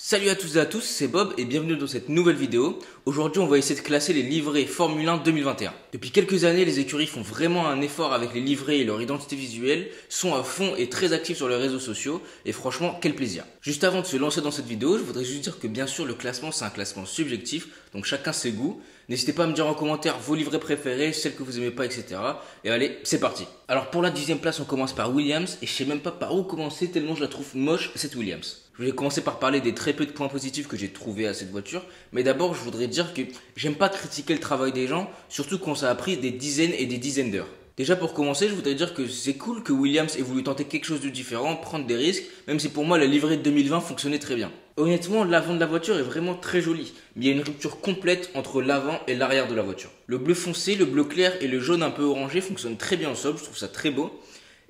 Salut à tous et à tous, c'est Bob et bienvenue dans cette nouvelle vidéo. Aujourd'hui on va essayer de classer les livrets Formule 1 2021. Depuis quelques années les écuries font vraiment un effort avec les livrets et leur identité visuelle, sont à fond et très actifs sur les réseaux sociaux et franchement quel plaisir. Juste avant de se lancer dans cette vidéo, je voudrais juste dire que bien sûr le classement c'est un classement subjectif, donc chacun ses goûts. N'hésitez pas à me dire en commentaire vos livrets préférés, celles que vous aimez pas, etc. Et allez, c'est parti. Alors pour la 10e place on commence par Williams et je sais même pas par où commencer tellement je la trouve moche cette Williams. Je vais commencer par parler des très peu de points positifs que j'ai trouvés à cette voiture, mais d'abord je voudrais dire que j'aime pas critiquer le travail des gens, surtout quand ça a pris des dizaines et des dizaines d'heures. Déjà pour commencer, je voudrais dire que c'est cool que Williams ait voulu tenter quelque chose de différent, prendre des risques, même si pour moi la livrée de 2020 fonctionnait très bien. Honnêtement, l'avant de la voiture est vraiment très joli, mais il y a une rupture complète entre l'avant et l'arrière de la voiture. Le bleu foncé, le bleu clair et le jaune un peu orangé fonctionnent très bien ensemble, je trouve ça très beau.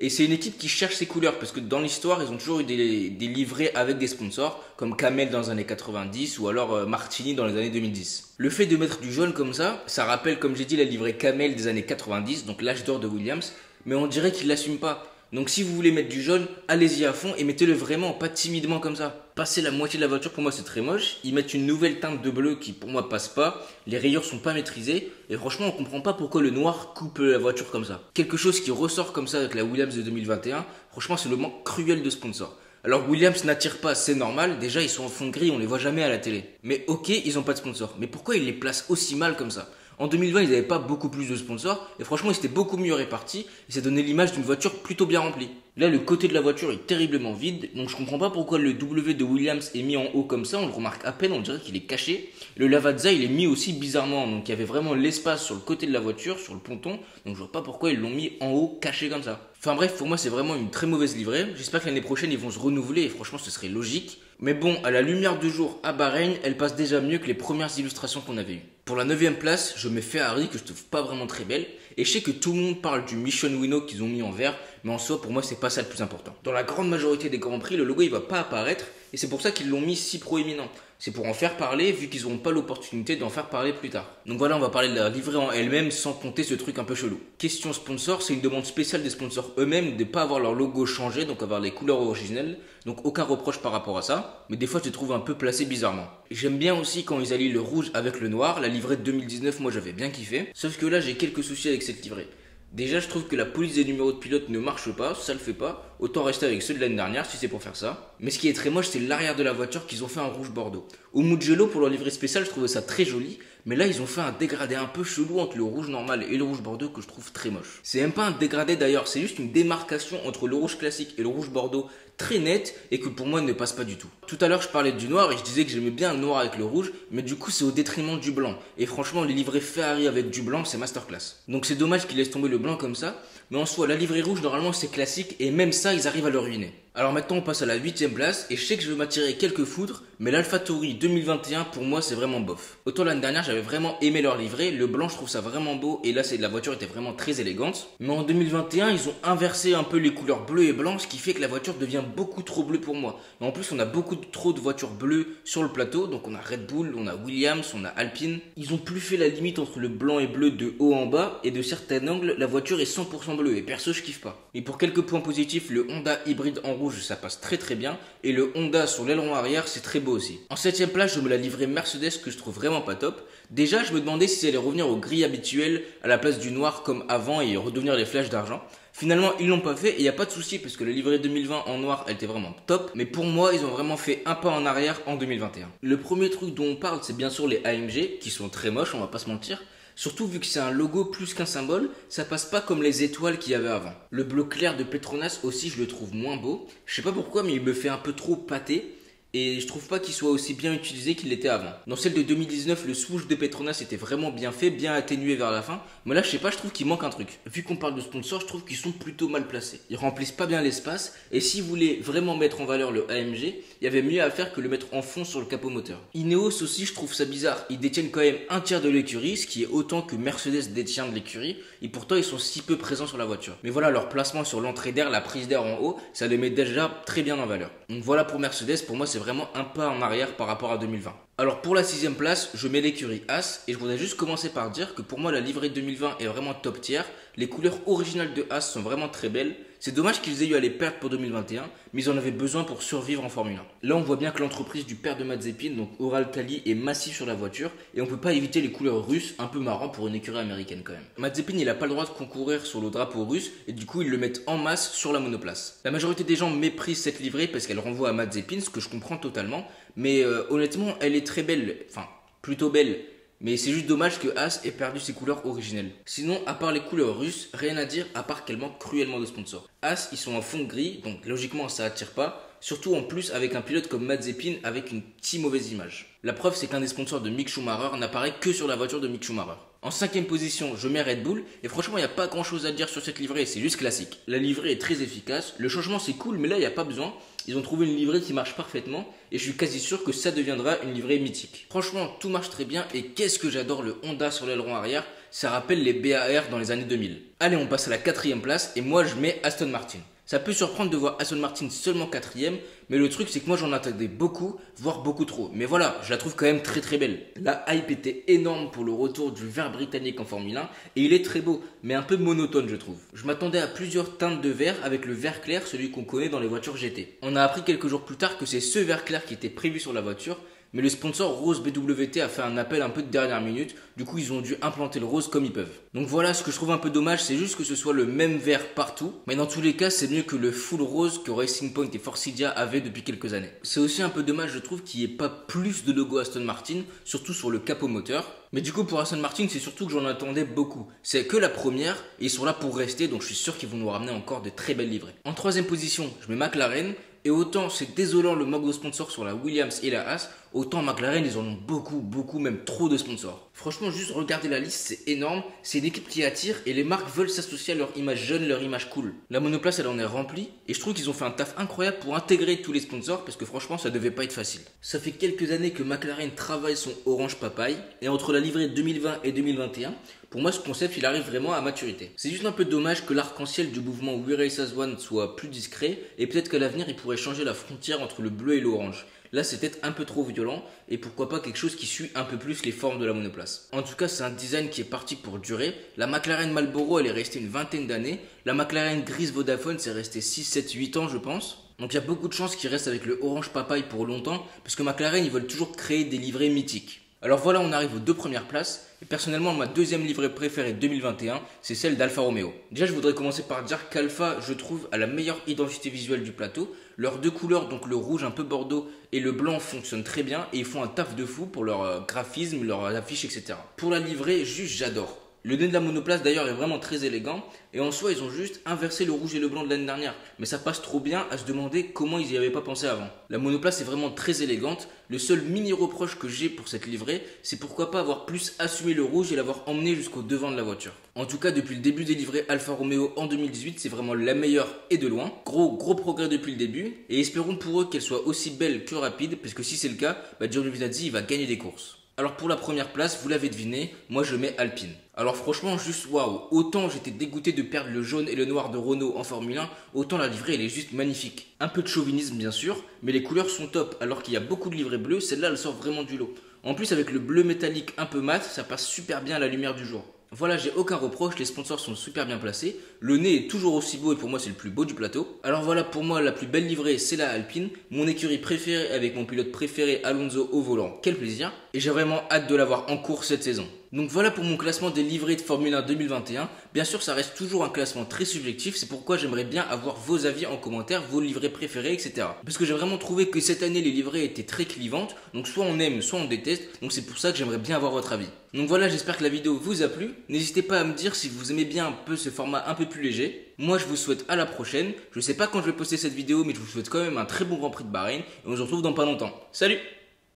Et c'est une équipe qui cherche ses couleurs parce que dans l'histoire, ils ont toujours eu des livrets avec des sponsors comme Camel dans les années 90 ou alors Martini dans les années 2010. Le fait de mettre du jaune comme ça rappelle comme j'ai dit la livrée Camel des années 90, donc l'âge d'or de Williams, mais on dirait qu'ils l'assument pas. Donc si vous voulez mettre du jaune, allez-y à fond et mettez-le vraiment, pas timidement comme ça. Passer la moitié de la voiture pour moi c'est très moche. Ils mettent une nouvelle teinte de bleu qui pour moi passe pas. Les rayures sont pas maîtrisées et franchement on comprend pas pourquoi le noir coupe la voiture comme ça. Quelque chose qui ressort comme ça avec la Williams de 2021, franchement c'est le manque cruel de sponsor. Alors Williams n'attire pas, c'est normal, déjà ils sont en fond gris, on les voit jamais à la télé. Mais ok, ils ont pas de sponsor, mais pourquoi ils les placent aussi mal comme ça? En 2020, ils n'avaient pas beaucoup plus de sponsors et franchement, ils étaient beaucoup mieux répartis et ça donnait l'image d'une voiture plutôt bien remplie. Là, le côté de la voiture est terriblement vide, donc je comprends pas pourquoi le W de Williams est mis en haut comme ça, on le remarque à peine, on dirait qu'il est caché. Le Lavazza, il est mis aussi bizarrement, donc il y avait vraiment l'espace sur le côté de la voiture, sur le ponton, donc je vois pas pourquoi ils l'ont mis en haut, caché comme ça. Enfin bref, pour moi, c'est vraiment une très mauvaise livrée. J'espère que l'année prochaine, ils vont se renouveler et franchement, ce serait logique. Mais bon, à la lumière du jour à Bahreïn, elle passe déjà mieux que les premières illustrations qu'on avait eues. Pour la 9e place, je mets Ferrari que je trouve pas vraiment très belle. Et je sais que tout le monde parle du Mission Winnow qu'ils ont mis en vert, mais en soi, pour moi, c'est pas ça le plus important. Dans la grande majorité des Grands Prix, le logo il va pas apparaître, et c'est pour ça qu'ils l'ont mis si proéminent. C'est pour en faire parler, vu qu'ils n'auront pas l'opportunité d'en faire parler plus tard. Donc voilà, on va parler de la livrée en elle-même, sans compter ce truc un peu chelou. Question sponsor, c'est une demande spéciale des sponsors eux-mêmes de ne pas avoir leur logo changé, donc avoir les couleurs originelles. Donc aucun reproche par rapport à ça, mais des fois je les trouve un peu placés bizarrement. J'aime bien aussi quand ils allient le rouge avec le noir, la livrée de 2019, moi j'avais bien kiffé. Sauf que là j'ai quelques soucis avec cette livrée. Déjà, je trouve que la police des numéros de pilote ne marche pas, ça le fait pas. Autant rester avec ceux de l'année dernière si c'est pour faire ça. Mais ce qui est très moche, c'est l'arrière de la voiture qu'ils ont fait en rouge bordeaux. Au Mugello, pour leur livrée spéciale, je trouvais ça très joli. Mais là, ils ont fait un dégradé un peu chelou entre le rouge normal et le rouge bordeaux que je trouve très moche. C'est même pas un dégradé d'ailleurs, c'est juste une démarcation entre le rouge classique et le rouge bordeaux très nette et que pour moi ne passe pas du tout. Tout à l'heure je parlais du noir et je disais que j'aimais bien le noir avec le rouge, mais du coup c'est au détriment du blanc. Et franchement les livrées Ferrari avec du blanc c'est masterclass. Donc c'est dommage qu'ils laissent tomber le blanc comme ça, mais en soi la livrée rouge normalement c'est classique et même ça ils arrivent à le ruiner. Alors maintenant on passe à la 8e place et je sais que je vais m'attirer quelques foudres, mais l'AlphaTauri 2021 pour moi c'est vraiment bof. Autant l'année dernière j'avais vraiment aimé leur livrée, le blanc je trouve ça vraiment beau et là la voiture était vraiment très élégante. Mais en 2021 ils ont inversé un peu les couleurs bleues et blanches, ce qui fait que la voiture devient beaucoup trop bleue pour moi. Et en plus on a beaucoup trop de voitures bleues sur le plateau, donc on a Red Bull, on a Williams, on a Alpine. Ils ont plus fait la limite entre le blanc et bleu de haut en bas et de certains angles la voiture est 100% bleue et perso je kiffe pas. Et pour quelques points positifs, le Honda hybride en rouge ça passe très très bien et le Honda sur l'aileron arrière c'est très beau aussi. En 7e place je me la livrée Mercedes que je trouve vraiment pas top. Déjà je me demandais si ça allait revenir au gris habituel à la place du noir comme avant et redevenir les flèches d'argent. Finalement ils l'ont pas fait et il n'y a pas de souci parce que la livrée 2020 en noir elle était vraiment top, mais pour moi ils ont vraiment fait un pas en arrière en 2021. Le premier truc dont on parle c'est bien sûr les AMG qui sont très moches, on va pas se mentir. Surtout vu que c'est un logo plus qu'un symbole, ça passe pas comme les étoiles qu'il y avait avant. Le bleu clair de Petronas aussi je le trouve moins beau. Je sais pas pourquoi mais il me fait un peu trop pâté. Et je trouve pas qu'il soit aussi bien utilisé qu'il l'était avant. Dans celle de 2019, le swoosh de Petronas était vraiment bien fait, bien atténué vers la fin. Mais là, je sais pas, je trouve qu'il manque un truc. Vu qu'on parle de sponsors, je trouve qu'ils sont plutôt mal placés. Ils remplissent pas bien l'espace. Et si vous voulez vraiment mettre en valeur le AMG, il y avait mieux à faire que le mettre en fond sur le capot moteur. Ineos aussi, je trouve ça bizarre. Ils détiennent quand même un tiers de l'écurie, ce qui est autant que Mercedes détient de l'écurie. Et pourtant, ils sont si peu présents sur la voiture. Mais voilà, leur placement sur l'entrée d'air, la prise d'air en haut, ça les met déjà très bien en valeur. Donc voilà pour Mercedes, pour moi, c'est vraiment un pas en arrière par rapport à 2020. Alors pour la 6e place, je mets l'écurie As et je voudrais juste commencer par dire que pour moi la livrée 2020 est vraiment top tier. Les couleurs originales de As sont vraiment très belles. C'est dommage qu'ils aient eu à les perdre pour 2021, mais ils en avaient besoin pour survivre en Formule 1. Là, on voit bien que l'entreprise du père de Mazepin, donc Uralkali, est massive sur la voiture et on peut pas éviter les couleurs russes, un peu marrant pour une écurie américaine quand même. Mazepin, il a pas le droit de concourir sur le drapeau russe et du coup, ils le mettent en masse sur la monoplace. La majorité des gens méprisent cette livrée parce qu'elle renvoie à Mazepin, ce que je comprends totalement, mais honnêtement, elle est très belle, enfin, plutôt belle. Mais c'est juste dommage que Haas ait perdu ses couleurs originelles. Sinon, à part les couleurs russes, rien à dire à part qu'elles manquent cruellement de sponsors. Haas, ils sont en fond gris, donc logiquement ça attire pas. Surtout en plus avec un pilote comme Mazepin avec une si mauvaise image. La preuve, c'est qu'un des sponsors de Mick Schumacher n'apparaît que sur la voiture de Mick Schumacher. En 5ème position, je mets Red Bull, et franchement, il n'y a pas grand chose à dire sur cette livrée, c'est juste classique. La livrée est très efficace, le changement c'est cool, mais là il n'y a pas besoin. Ils ont trouvé une livrée qui marche parfaitement, et je suis quasi sûr que ça deviendra une livrée mythique. Franchement, tout marche très bien, et qu'est-ce que j'adore le Honda sur l'aileron arrière, ça rappelle les BAR dans les années 2000. Allez, on passe à la 4ème place, et moi je mets Aston Martin. Ça peut surprendre de voir Aston Martin seulement 4ème, mais le truc c'est que moi j'en attendais beaucoup, voire beaucoup trop. Mais voilà, je la trouve quand même très très belle. La hype était énorme pour le retour du vert britannique en Formule 1, et il est très beau, mais un peu monotone je trouve. Je m'attendais à plusieurs teintes de vert avec le vert clair, celui qu'on connaît dans les voitures GT. On a appris quelques jours plus tard que c'est ce vert clair qui était prévu sur la voiture, mais le sponsor Rose BWT a fait un appel un peu de dernière minute, du coup ils ont dû implanter le rose comme ils peuvent. Donc voilà, ce que je trouve un peu dommage, c'est juste que ce soit le même vert partout, mais dans tous les cas c'est mieux que le full rose que Racing Point et Forsythia avaient depuis quelques années. C'est aussi un peu dommage je trouve qu'il n'y ait pas plus de logo Aston Martin, surtout sur le capot moteur. Mais du coup pour Aston Martin c'est surtout que j'en attendais beaucoup. C'est que la première et ils sont là pour rester, donc je suis sûr qu'ils vont nous ramener encore de très belles livrées. En 3ème position, je mets McLaren. Et autant c'est désolant le manque de sponsors sur la Williams et la Haas, autant McLaren ils en ont beaucoup, même trop de sponsors. Franchement juste regardez la liste, c'est énorme, c'est une équipe qui attire et les marques veulent s'associer à leur image jeune, leur image cool. La monoplace elle en est remplie et je trouve qu'ils ont fait un taf incroyable pour intégrer tous les sponsors parce que franchement ça devait pas être facile. Ça fait quelques années que McLaren travaille son orange papaye et entre la livrée 2020 et 2021, pour moi, ce concept, il arrive vraiment à maturité. C'est juste un peu dommage que l'arc-en-ciel du mouvement We Race as One soit plus discret et peut-être qu'à l'avenir, il pourrait changer la frontière entre le bleu et l'orange. Là, c'est peut-être un peu trop violent et pourquoi pas quelque chose qui suit un peu plus les formes de la monoplace. En tout cas, c'est un design qui est parti pour durer. La McLaren Marlboro, elle est restée une vingtaine d'années. La McLaren grise Vodafone, c'est resté 6, 7, 8 ans, je pense. Donc il y a beaucoup de chances qu'ils restent avec le orange papaye pour longtemps parce que McLaren, ils veulent toujours créer des livrées mythiques. Alors voilà, on arrive aux 2 premières places. Et personnellement, ma deuxième livrée préférée 2021, c'est celle d'Alfa Romeo. Déjà, je voudrais commencer par dire qu'Alfa, je trouve, a la meilleure identité visuelle du plateau. Leurs 2 couleurs, donc le rouge un peu bordeaux et le blanc, fonctionnent très bien et ils font un taf de fou pour leur graphisme, leur affiche, etc. Pour la livrée, juste j'adore. Le nez de la monoplace d'ailleurs est vraiment très élégant et en soi ils ont juste inversé le rouge et le blanc de l'année dernière, mais ça passe trop bien à se demander comment ils n'y avaient pas pensé avant. La monoplace est vraiment très élégante, le seul mini reproche que j'ai pour cette livrée c'est pourquoi pas avoir plus assumé le rouge et l'avoir emmené jusqu'au devant de la voiture. En tout cas depuis le début des livrées Alfa Romeo en 2018 c'est vraiment la meilleure et de loin, gros progrès depuis le début et espérons pour eux qu'elle soit aussi belle que rapide parce que si c'est le cas, Giovinazzi il va gagner des courses. Alors pour la première place, vous l'avez deviné, moi je mets Alpine. Alors franchement, juste waouh, autant j'étais dégoûté de perdre le jaune et le noir de Renault en Formule 1, autant la livrée elle est juste magnifique. Un peu de chauvinisme bien sûr, mais les couleurs sont top, alors qu'il y a beaucoup de livrées bleues, celle-là elle sort vraiment du lot. En plus avec le bleu métallique un peu mat, ça passe super bien à la lumière du jour. Voilà, j'ai aucun reproche, les sponsors sont super bien placés, le nez est toujours aussi beau et pour moi c'est le plus beau du plateau. Alors voilà, pour moi la plus belle livrée c'est la Alpine, mon écurie préférée avec mon pilote préféré Alonso au volant, quel plaisir. Et j'ai vraiment hâte de l'avoir en cours cette saison. Donc voilà pour mon classement des livrées de Formule 1 2021. Bien sûr, ça reste toujours un classement très subjectif. C'est pourquoi j'aimerais bien avoir vos avis en commentaire, vos livrées préférées, etc. Parce que j'ai vraiment trouvé que cette année, les livrées étaient très clivantes. Donc soit on aime, soit on déteste. Donc c'est pour ça que j'aimerais bien avoir votre avis. Donc voilà, j'espère que la vidéo vous a plu. N'hésitez pas à me dire si vous aimez bien un peu ce format un peu plus léger. Moi, je vous souhaite à la prochaine. Je sais pas quand je vais poster cette vidéo, mais je vous souhaite quand même un très bon Grand Prix de Bahreïn. Et on se retrouve dans pas longtemps. Salut!